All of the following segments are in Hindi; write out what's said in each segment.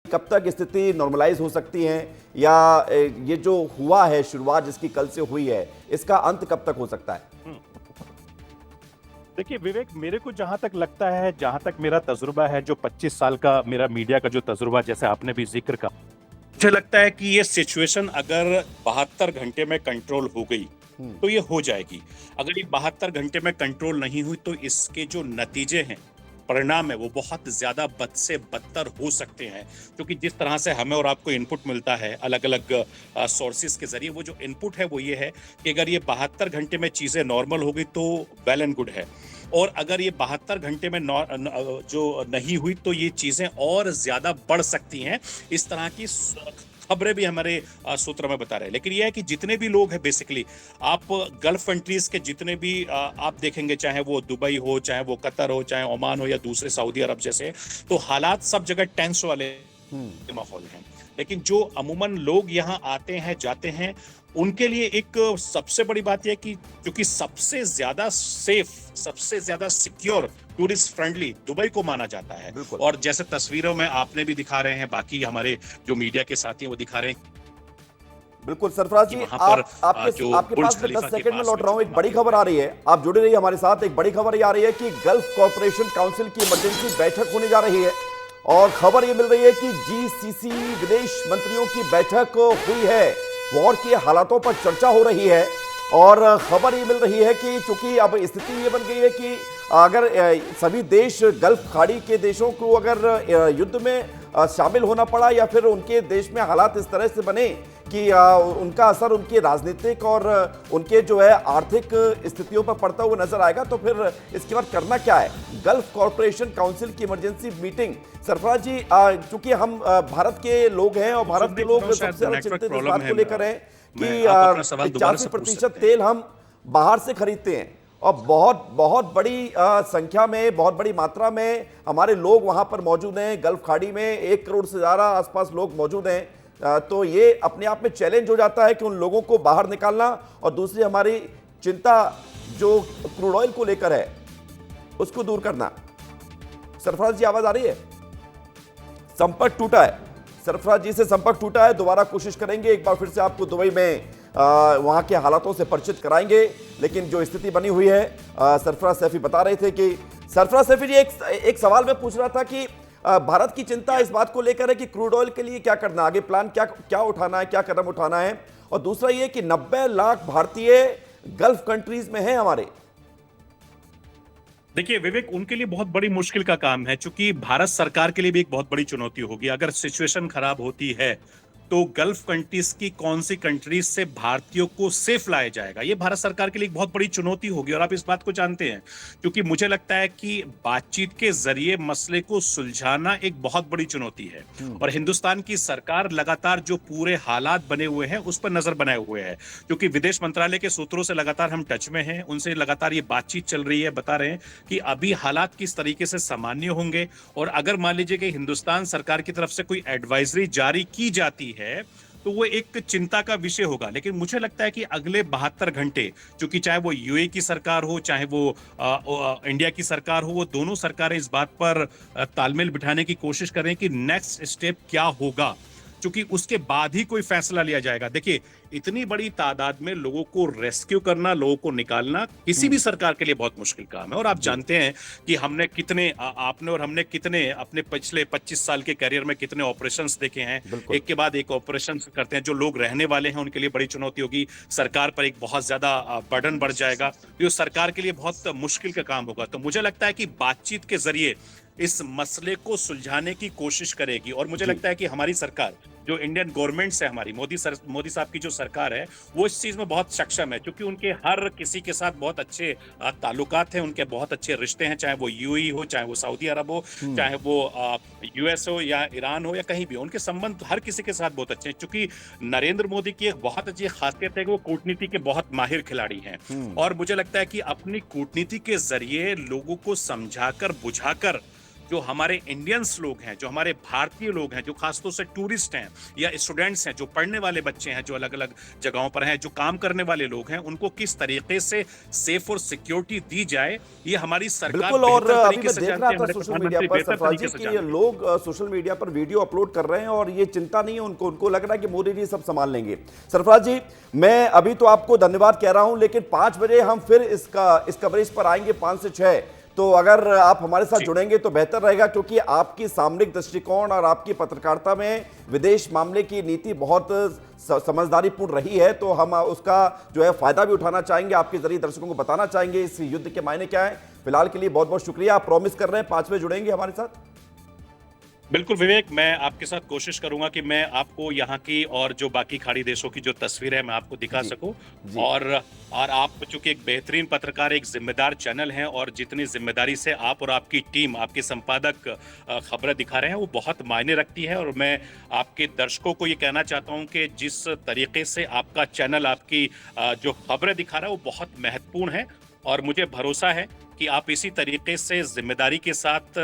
कब तक स्थिति नॉर्मलाइज हो सकती है, या ये जो हुआ है शुरुआत जिसकी कल से हुई है, इसका अंत कब तक हो सकता है? देखिए विवेक, मेरे को जहां तक लगता है, जहां तक मेरा तजुर्बा है, जो 25 साल का मेरा मीडिया का जो तजुर्बा, जैसे आपने भी जिक्र का, मुझे लगता है कि ये सिचुएशन अगर 72 घंटे में कंट्रोल हो गई तो ये हो जाएगी। अगर ये 72 घंटे में कंट्रोल नहीं हुई तो इसके जो नतीजे हैं, परिणाम है, वो बहुत ज्यादा बद से बदतर हो सकते हैं। क्योंकि जिस तरह से हमें और आपको इनपुट मिलता है अलग अलग सोर्सेज के जरिए, वो जो इनपुट है वो ये है कि अगर ये 72 घंटे में चीजें नॉर्मल हो गई तो वेल एंड गुड है, और अगर ये 72 घंटे में जो नहीं हुई तो ये चीजें और ज्यादा बढ़ सकती हैं। इस तरह की खबरें भी हमारे सूत्र में बता रहे हैं। लेकिन यह है कि जितने भी लोग हैं, बेसिकली आप गल्फ कंट्रीज के जितने भी आप देखेंगे, चाहे वो दुबई हो, चाहे वो कतर हो, चाहे ओमान हो, या दूसरे सऊदी अरब जैसे, तो हालात सब जगह टेंस वाले माहौल हैं। लेकिन जो अमूमन लोग यहाँ आते हैं जाते हैं, उनके लिए एक सबसे बड़ी बात यह कि क्योंकि सबसे ज्यादा सेफ, सबसे ज्यादा सिक्योर, टूरिस्ट फ्रेंडली दुबई को माना जाता है। और जैसे तस्वीरों में आपने भी दिखा रहे हैं, बाकी हमारे जो मीडिया के साथी हैं वो दिखा रहे हैं। बिल्कुल सरफराज जी, आपके पास मैं 10 सेकंड में लौट रहा हूं। एक बड़ी खबर आ रही है, आप जुड़े रहिए हमारे साथ। एक बड़ी खबर ये आ रही है कि गल्फ कॉर्पोरेशन काउंसिल की इमरजेंसी बैठक होने जा रही है, और खबर ये मिल रही है कि जीसीसी विदेश मंत्रियों की बैठक हुई है, वॉर के हालातों पर चर्चा हो रही है। और खबर ये मिल रही है कि चूंकि अब स्थिति ये बन गई है कि अगर सभी देश, गल्फ खाड़ी के देशों को अगर युद्ध में शामिल होना पड़ा, या फिर उनके देश में हालात इस तरह से बने कि उनका असर उनके राजनीतिक और उनके जो है आर्थिक स्थितियों पर पड़ता हुआ नजर आएगा, तो फिर इसके बाद करना क्या है? गल्फ कॉर्पोरेशन काउंसिल की इमरजेंसी मीटिंग। सरफराज जी, चूंकि हम भारत के लोग हैं और भारत के लोग सबसे ज्यादा चिंतित इस बात को लेकर हैं कि 85% तेल हम बाहर से खरीदते हैं, और बहुत बहुत बड़ी संख्या में, बहुत बड़ी मात्रा में हमारे लोग वहां पर मौजूद हैं। गल्फ खाड़ी में 1 करोड़ से ज्यादा आसपास लोग मौजूद हैं। तो ये अपने आप में चैलेंज हो जाता है कि उन लोगों को बाहर निकालना, और दूसरी हमारी चिंता जो क्रूड ऑयल को लेकर है उसको दूर करना। सरफराज जी, आवाज आ रही है? संपर्क टूटा है, सरफराज जी से संपर्क टूटा है। दोबारा कोशिश करेंगे, एक बार फिर से आपको दुबई में वहां के हालातों से परिचित कराएंगे। लेकिन जो स्थिति बनी हुई है, सरफराज सैफी बता रहे थे कि, सरफराज सैफी जी, एक सवाल मैं पूछ रहा था कि भारत की चिंता इस बात को लेकर है कि क्रूड ऑयल के लिए क्या करना, आगे प्लान क्या उठाना है, क्या कदम उठाना है? और दूसरा ये कि 90 लाख भारतीय गल्फ कंट्रीज में हैं हमारे। देखिए विवेक, उनके लिए बहुत बड़ी मुश्किल का काम है, क्योंकि भारत सरकार के लिए भी एक बहुत बड़ी चुनौती होगी। अगर सिचुएशन खराब होती है तो गल्फ कंट्रीज की कौन सी कंट्रीज से भारतीयों को सेफ लाया जाएगा, ये भारत सरकार के लिए एक बहुत बड़ी चुनौती होगी। और आप इस बात को जानते हैं, क्योंकि मुझे लगता है कि बातचीत के जरिए मसले को सुलझाना एक बहुत बड़ी चुनौती है। और हिंदुस्तान की सरकार लगातार जो पूरे हालात बने हुए हैं उस पर नजर बनाए हुए है, क्योंकि विदेश मंत्रालय के सूत्रों से लगातार हम टच में हैं, उनसे लगातार ये बातचीत चल रही है, बता रहे हैं कि अभी हालात किस तरीके से सामान्य होंगे। और अगर मान लीजिए कि हिंदुस्तान सरकार की तरफ से कोई एडवाइजरी जारी की जाती है तो वो एक चिंता का विषय होगा। लेकिन मुझे लगता है कि अगले 72 घंटे, क्योंकि चाहे वो यूएई की सरकार हो, चाहे वो इंडिया की सरकार हो, वो दोनों सरकारें इस बात पर तालमेल बिठाने की कोशिश करें कि नेक्स्ट स्टेप क्या होगा, क्योंकि उसके बाद ही कोई फैसला लिया जाएगा। देखिए, इतनी बड़ी तादाद में लोगों को रेस्क्यू करना, लोगों को निकालना किसी भी सरकार के लिए बहुत मुश्किल काम है। और आप जानते हैं कि हमने कितने, आपने और हमने कितने अपने पिछले 25 साल के करियर में कितने ऑपरेशंस देखे हैं, एक के बाद एक ऑपरेशन करते हैं। जो लोग रहने वाले हैं उनके लिए बड़ी चुनौती होगी, सरकार पर एक बहुत ज्यादा बर्डन बढ़ जाएगा, जो सरकार के लिए बहुत मुश्किल का काम होगा। तो मुझे लगता है कि बातचीत के जरिए इस मसले को सुलझाने की कोशिश करेगी। और मुझे लगता है कि हमारी सरकार, जो इंडियन गवर्नमेंट है हमारी, मोदी साहब की जो सरकार है, वो इस चीज में बहुत सक्षम है, क्योंकि उनके हर किसी के साथ बहुत अच्छे ताल्लुकात हैं, उनके बहुत अच्छे रिश्ते हैं, चाहे वो यूएई हो, चाहे वो सऊदी अरब हो, चाहे वो यूएस हो या ईरान हो या कहीं भी, उनके संबंध हर किसी के साथ बहुत अच्छे हैं। क्योंकि नरेंद्र मोदी की एक बहुत अच्छी खासियत है कि वो कूटनीति के बहुत माहिर खिलाड़ी हैं। और मुझे लगता है कि अपनी कूटनीति के जरिए लोगों को समझाकर बुझाकर जो हमारे इंडियंस लोग हैं, जो हमारे भारतीय लोग हैं, जो खासतौर से टूरिस्ट हैं या स्टूडेंट्स हैं, जो पढ़ने वाले बच्चे हैं, जो अलग अलग जगहों पर हैं, जो काम करने वाले लोग हैं, उनको किस तरीके से सेफ और सिक्योरिटी दी जाए, ये हमारी सरकार बिल्कुल। और बेहतर अभी तरीके मैं से देख जानती रहा है, था हमारे सोशल प्रधानमंत्री मीडिया पर बेहतर सरफराज तरीके जी से कि जानते ये हैं। लोग सोशल मीडिया पर वीडियो अपलोड कर रहे हैं और ये चिंता नहीं है उनको, उनको लग रहा है कि मोदी जी सब संभाल लेंगे। सरफराज जी, मैं अभी तो आपको धन्यवाद कह रहा हूं, लेकिन 5 बजे हम फिर इस कवरेज पर आएंगे 5 से 6। तो अगर आप हमारे साथ जुड़ेंगे तो बेहतर रहेगा, क्योंकि आपकी सामरिक दृष्टिकोण और आपकी पत्रकारिता में विदेश मामले की नीति बहुत समझदारीपूर्ण रही है। तो हम उसका जो है फायदा भी उठाना चाहेंगे, आपके जरिए दर्शकों को बताना चाहेंगे इस युद्ध के मायने क्या है। फिलहाल के लिए बहुत बहुत शुक्रिया। आप प्रॉमिस कर रहे हैं 5 बजे जुड़ेंगे हमारे साथ? बिल्कुल विवेक, मैं आपके साथ कोशिश करूंगा कि मैं आपको यहाँ की और जो बाकी खाड़ी देशों की जो तस्वीर है मैं आपको दिखा सकूं। जी। और आप चूंकि एक बेहतरीन पत्रकार, एक जिम्मेदार चैनल हैं और जितनी जिम्मेदारी से आप और आपकी टीम, आपके संपादक खबरें दिखा रहे हैं वो बहुत मायने रखती है। और मैं आपके दर्शकों को ये कहना चाहता हूँ कि जिस तरीके से आपका चैनल आपकी जो खबरें दिखा रहा है वो बहुत महत्वपूर्ण है। और मुझे भरोसा है कि आप इसी तरीके से जिम्मेदारी के साथ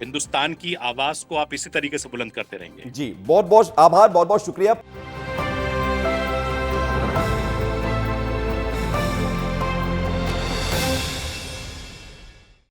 हिंदुस्तान की आवाज को आप इसी तरीके से बुलंद करते रहेंगे। जी, बहुत बहुत आभार, बहुत बहुत शुक्रिया।